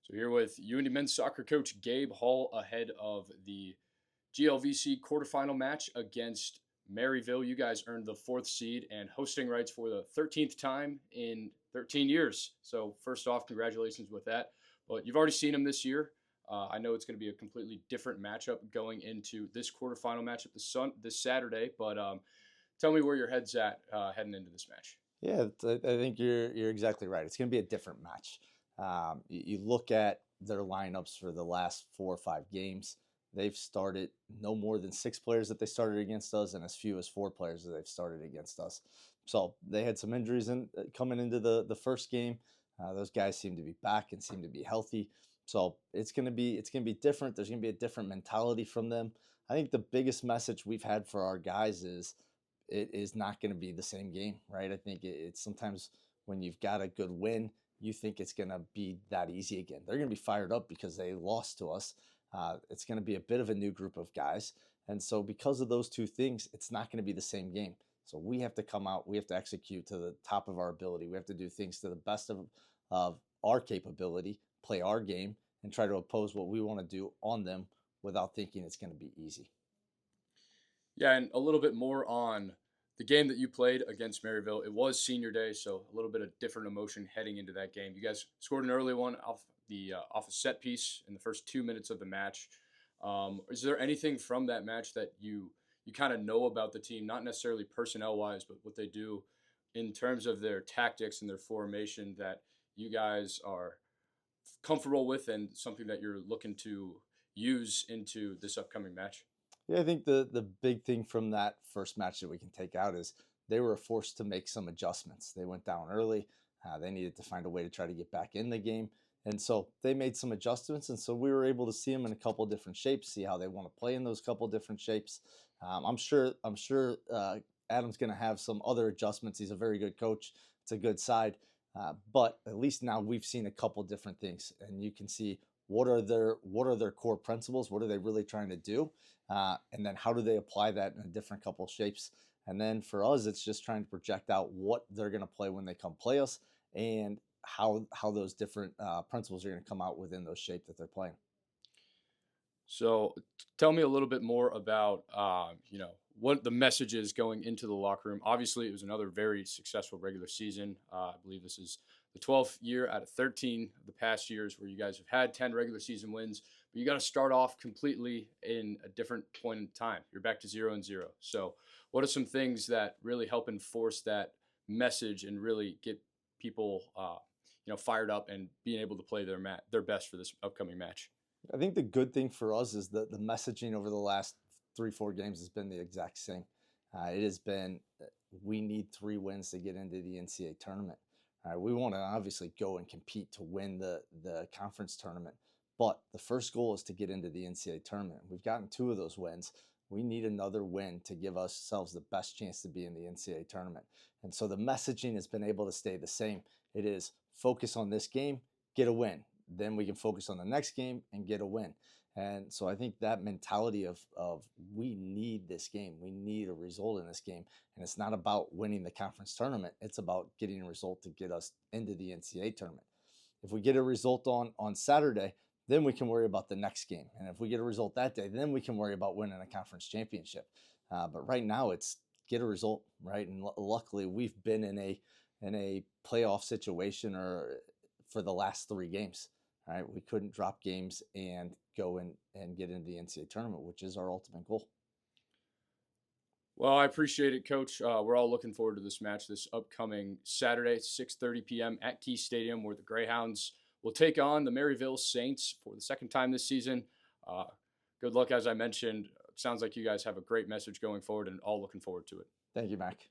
So here with UIndy men's soccer coach Gabe Hall ahead of the GLVC quarterfinal match against Maryville. You guys earned the fourth seed and hosting rights for the 13th time in 13 years. So first off, congratulations with that. But you've already seen them this year. I know it's going to be a completely different matchup going into this quarterfinal matchup this Saturday. But tell me where your head's at heading into this match. Yeah, I think you're exactly right. It's going to be a different match. You look at their lineups for the last 4 or 5 games. They've started no more than 6 players that they started against us, and as few as 4 players that they've started against us. So they had some injuries coming into the first game. Those guys seem to be back and seem to be healthy. So it's gonna be different. There's gonna be a different mentality from them. I think the biggest message we've had for our guys is it is not going to be the same game, right? I think it's sometimes when you've got a good win, you think it's going to be that easy again. They're going to be fired up because they lost to us. It's going to be a bit of a new group of guys. And so because of those two things, it's not going to be the same game. So we have to come out, we have to execute to the top of our ability. We have to do things to the best of our capability, play our game, and try to oppose what we want to do on them without thinking it's going to be easy. Yeah, and a little bit more on the game that you played against Maryville. It was senior day, so a little bit of different emotion heading into that game. You guys scored an early one off a set piece in the first 2 minutes of the match. Is there anything from that match that you kind of know about the team, not necessarily personnel wise, but what they do in terms of their tactics and their formation that you guys are comfortable with and something that you're looking to use into this upcoming match? Yeah, I think the big thing from that first match that we can take out is they were forced to make some adjustments. They went down early. They needed to find a way to try to get back in the game. And so they made some adjustments. And so we were able to see them in a couple different shapes, see how they want to play in those couple different shapes. I'm sure Adam's going to have some other adjustments. He's a very good coach. It's a good side. But at least now we've seen a couple different things, and you can see what are their core principles, what are they really trying to do, and then how do they apply that in a different couple shapes. And then for us, it's just trying to project out what they're going to play when they come play us, and how those different principles are going to come out within those shapes that they're playing. So tell me a little bit more about, what the message is going into the locker room. Obviously, it was another very successful regular season. I believe this is the 12th year out of 13 of the past years where you guys have had 10 regular season wins. But you got to start off completely in a different point in time. You're back to 0-0. So what are some things that really help enforce that message and really get people, fired up and being able to play their best for this upcoming match? I think the good thing for us is that the messaging over the last 3 or 4 games has been the exact same. It has been we need 3 wins to get into the NCAA tournament. We want to obviously go and compete to win the conference tournament, but the first goal is to get into the NCAA tournament. We've gotten 2 of those wins. We need another win to give ourselves the best chance to be in the NCAA tournament. And so the messaging has been able to stay the same. It is focus on this game, get a win. Then we can focus on the next game and get a win. And so I think that mentality of we need this game, we need a result in this game. And it's not about winning the conference tournament. It's about getting a result to get us into the NCAA tournament. If we get a result on Saturday, then we can worry about the next game. And if we get a result that day, then we can worry about winning a conference championship. But right now it's get a result, right? And luckily we've been in a playoff situation or for the last 3 games. Right, we couldn't drop games and go and get into the NCAA tournament, which is our ultimate goal. Well, I appreciate it, Coach. We're all looking forward to this match this upcoming Saturday, 6:30 p.m. at Key Stadium, where the Greyhounds will take on the Maryville Saints for the second time this season. Uh, Good luck, as I mentioned. It sounds like you guys have a great message going forward, and all looking forward to it. Thank you, Mac.